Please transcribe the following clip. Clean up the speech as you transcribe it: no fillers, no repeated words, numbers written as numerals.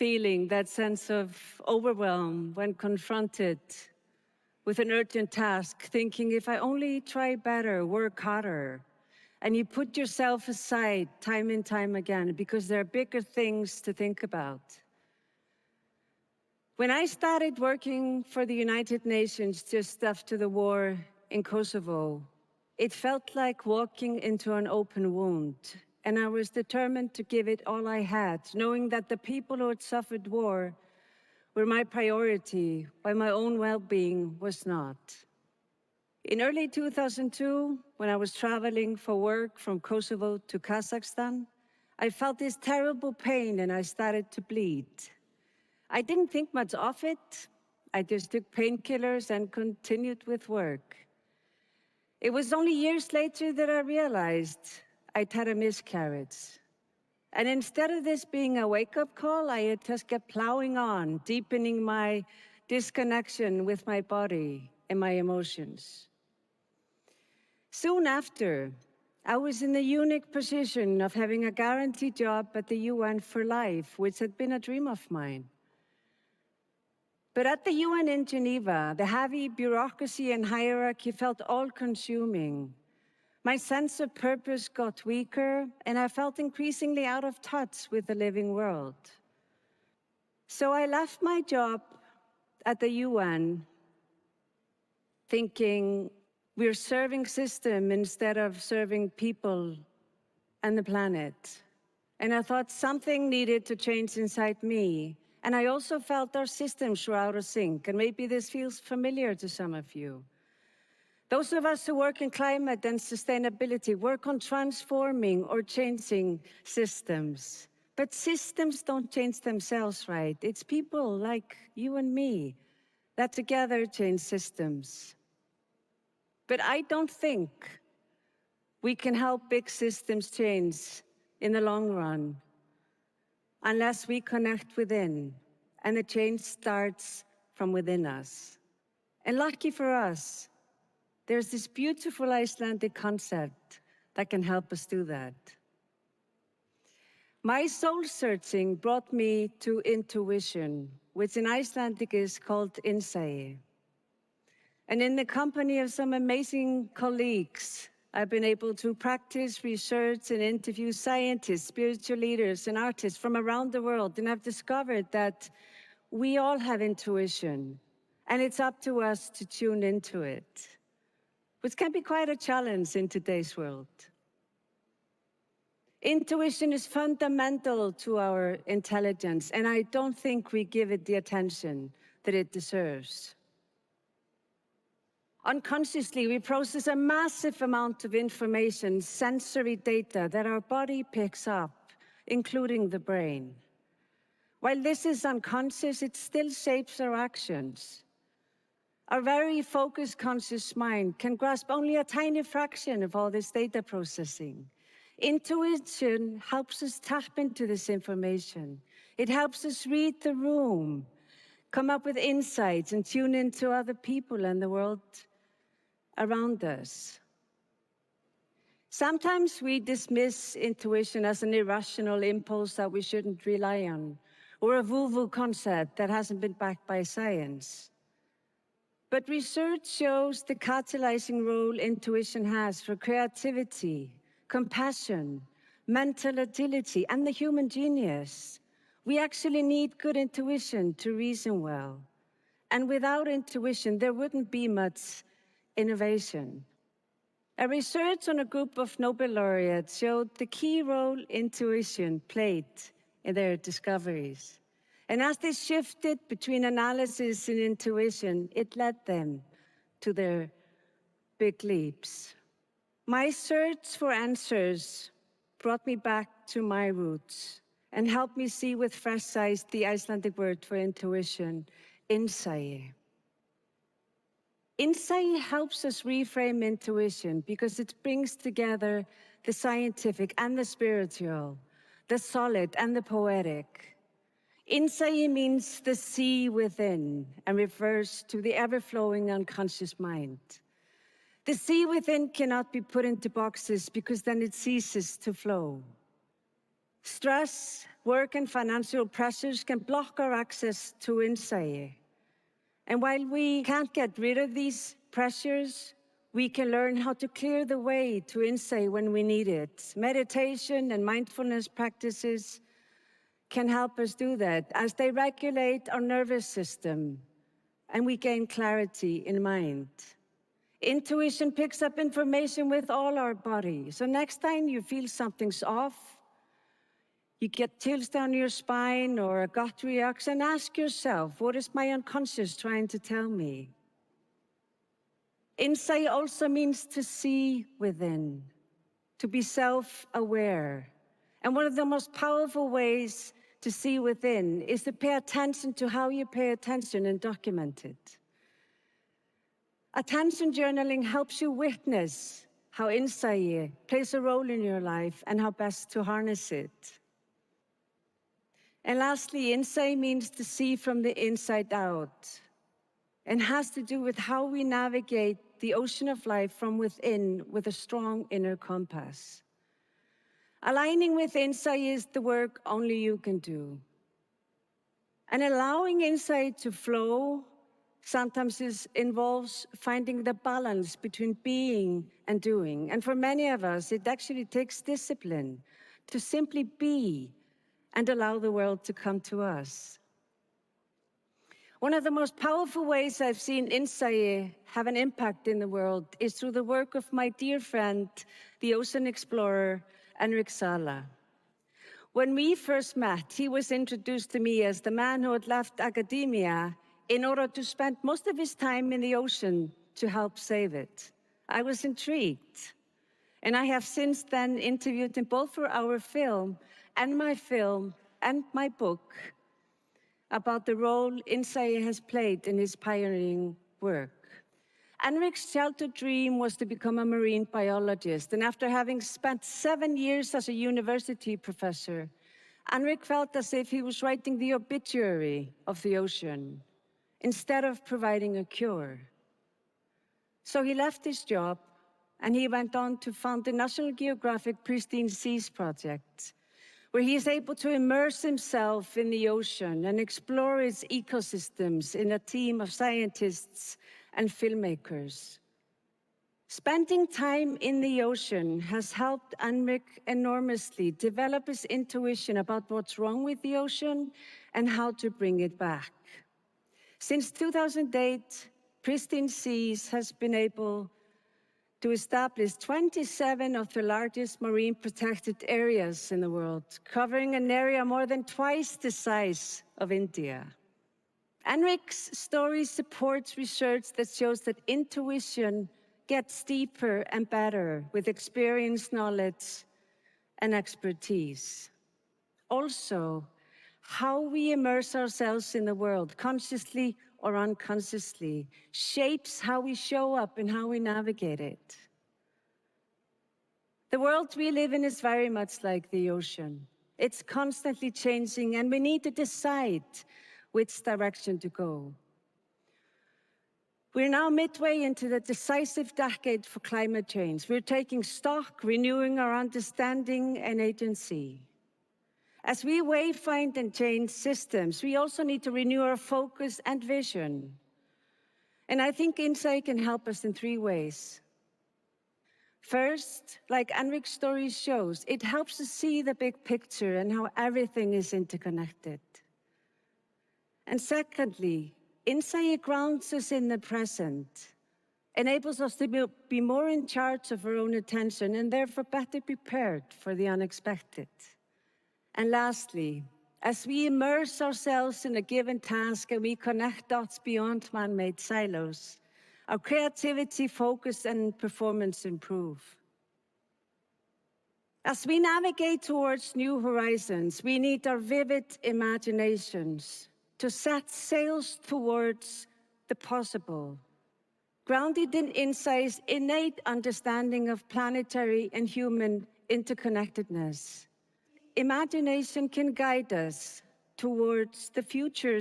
feeling, that sense of overwhelm when confronted with an urgent task, thinking if I only try better, work harder, and you put yourself aside time and time again because there are bigger things to think about. When I started working for the United Nations just after the war in Kosovo, it felt like walking into an open wound, and I was determined to give it all I had, knowing that the people who had suffered war were my priority, while my own well-being was not. In early 2002, when I was traveling for work from Kosovo to Kazakhstan, I felt this terrible pain and I started to bleed. I didn't think much of it. I just took painkillers and continued with work. It was only years later that I realized I'd had a miscarriage. And instead of this being a wake-up call, I had just kept plowing on, deepening my disconnection with my body and my emotions. Soon after, I was in the unique position of having a guaranteed job at the UN for life, which had been a dream of mine. But at the UN in Geneva, the heavy bureaucracy and hierarchy felt all-consuming. My sense of purpose got weaker, and I felt increasingly out of touch with the living world. So I left my job at the UN, thinking we're serving system instead of serving people and the planet. And I thought something needed to change inside me. And I also felt our systems were out of sync, and maybe this feels familiar to some of you. Those of us who work in climate and sustainability work on transforming or changing systems. But systems don't change themselves, right? It's people like you and me that together change systems. But I don't think we can help big systems change in the long run unless we connect within, and the change starts from within us. And lucky for us, there's this beautiful Icelandic concept that can help us do that. My soul searching brought me to intuition, which in Icelandic is called insight. And in the company of some amazing colleagues, I've been able to practice, research, and interview scientists, spiritual leaders, and artists from around the world. And I've discovered that we all have intuition, and it's up to us to tune into it, which can be quite a challenge in today's world. Intuition is fundamental to our intelligence, and I don't think we give it the attention that it deserves. Unconsciously, we process a massive amount of information, sensory data that our body picks up, including the brain. While this is unconscious, it still shapes our actions. Our very focused, conscious mind can grasp only a tiny fraction of all this data processing. Intuition helps us tap into this information. It helps us read the room, come up with insights, and tune into other people and the world around us. Sometimes we dismiss intuition as an irrational impulse that we shouldn't rely on, or a woo-woo concept that hasn't been backed by science. But research shows the catalyzing role intuition has for creativity, compassion, mental agility, and the human genius. We actually need good intuition to reason well. And without intuition, there wouldn't be much innovation. A research on a group of Nobel laureates showed the key role intuition played in their discoveries. And as they shifted between analysis and intuition, it led them to their big leaps. My search for answers brought me back to my roots and helped me see with fresh eyes the Icelandic word for intuition, insight. Insight helps us reframe intuition because it brings together the scientific and the spiritual, the solid and the poetic. Insight means the sea within and refers to the ever-flowing unconscious mind. The sea within cannot be put into boxes because then it ceases to flow. Stress, work, and financial pressures can block our access to insight. And while we can't get rid of these pressures, we can learn how to clear the way to insight when we need it. Meditation and mindfulness practices can help us do that as they regulate our nervous system and we gain clarity in mind. Intuition picks up information with all our body. So next time you feel something's off, you get chills down your spine or a gut reaction, ask yourself, what is my unconscious trying to tell me? Insight also means to see within, to be self-aware. And one of the most powerful ways to see within is to pay attention to how you pay attention and document it. Attention journaling helps you witness how insight plays a role in your life and how best to harness it. And lastly, insight means to see from the inside out and has to do with how we navigate the ocean of life from within with a strong inner compass. Aligning with insight is the work only you can do. And allowing insight to flow sometimes involves finding the balance between being and doing. And for many of us, it actually takes discipline to simply be and allow the world to come to us. One of the most powerful ways I've seen insight have an impact in the world is through the work of my dear friend, the ocean explorer, Henrik Sala. When we first met, he was introduced to me as the man who had left academia in order to spend most of his time in the ocean to help save it. I was intrigued, and I have since then interviewed him both for our film and my book about the role insight has played in his pioneering work. Henrik's childhood dream was to become a marine biologist, and after having spent 7 years as a university professor, Henrik felt as if he was writing the obituary of the ocean instead of providing a cure. So he left his job and he went on to found the National Geographic Pristine Seas Project, where he is able to immerse himself in the ocean and explore its ecosystems in a team of scientists and filmmakers. Spending time in the ocean has helped Henrik enormously develop his intuition about what's wrong with the ocean and how to bring it back. Since 2008, Pristine Seas has been able to establish 27 of the largest marine protected areas in the world, covering an area more than twice the size of India. Henrik's story supports research that shows that intuition gets deeper and better with experience, knowledge, and expertise. Also, how we immerse ourselves in the world, consciously or unconsciously, shapes how we show up and how we navigate it. The world we live in is very much like the ocean. It's constantly changing, and we need to decide which direction to go. We're now midway into the decisive decade for climate change. We're taking stock, renewing our understanding and agency. As we wayfind and change systems, we also need to renew our focus and vision. And I think insight can help us in 3 ways. First, like Henrik's story shows, it helps us see the big picture and how everything is interconnected. And secondly, insight grounds us in the present, enables us to be more in charge of our own attention and therefore better prepared for the unexpected. And lastly, as we immerse ourselves in a given task and we connect dots beyond man-made silos, our creativity, focus, and performance improve. As we navigate towards new horizons, we need our vivid imaginations to set sails towards the possible, grounded in insight's innate understanding of planetary and human interconnectedness. Imagination can guide us towards the futures